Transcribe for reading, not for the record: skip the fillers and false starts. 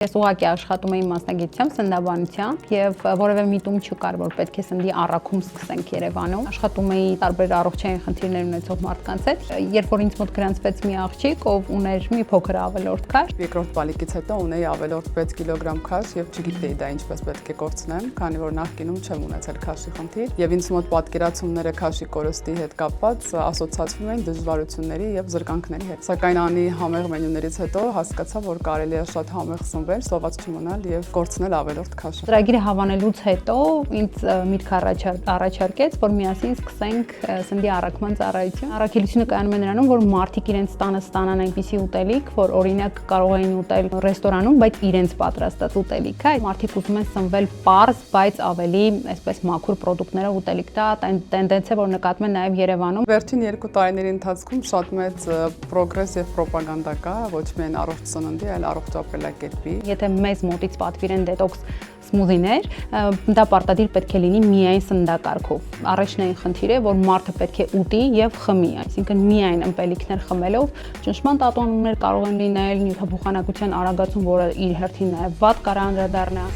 Ես ուղղակի աշխատում էի մասնագիտությամբ սննդաբանությամբ եւ որևէ միտում չկար, որ պետք է սննդի առաքում սկսենք Երևանում։ Աշխատում էի տարբեր առողջային խնդիրներ ունեցող մարդկանց հետ։ Երբ որ ինձ մոտ գրանցվեց մի աղջիկ, ով ուներ մի փոքր ավելորդ քաշ, երկրորդ բալիկից հետո ունեի ավելորդ 6 կիլոգրամ քաշ եւ չգիտեի դա ինչպես պետք է կորցնեմ, քանի որ նախկինում չեմ ունեցել քաշի խնդիր եւ ինձ մոտ պատկերացումները քաշի կորստի հետ կապված ասոցացվում էին դժվարությունների եւ զրկանքների հետ։ Սակայն անի համեղ մենյուներից հետո հասկացա, որ կարելի է շատ համեղ սնվել, սոված չմնալ եւ կորցնել ավելորդ քաշը։ Ծրագիրը հավանելուց հետո ինձ միտք առաջարկեց, որ միասին սկսենք սննդի առաքման ծառայություն։ Առաքելությունը կայանում է նրանում, որ մարդիկ իրենց տանը ստանան այնպիսի ուտելիք, որ օրինակ կարող էին ուտել ռեստորանում, բայց իրենց պատրաստած ուտելիք է։ Մարդիկ ուզում են սնվել պարզ, բայց ավելի այսպես մաքուր պրոդուկտներով ուտելիք։ Դա տենդենց է, որ նկատվում է նաեւ Երևանում։ Վերջին 2 տարիների ընթացքում շատ մեծ պրոգրես եւ պրոպագանդա կա, ոչ միայն առողջ սննդի, այլ առողջ ապրելակերպի։ Եթե մեզ մոտից պատվիրեն դետոքս սմուզիներ, դա պարտադիր պետք է լինի միայն սննդակարգով։ Առաջնային խնդիրը է, որ մարդը պետք է ուտի եւ խմի, այսինքն միայն ըմպելիքներ խմելով ճնշման տատանումներ կարող են լինել, նյութափոխանակության արագացում, որը իր հերթին նաեւ վատ կարող անդրադառնա։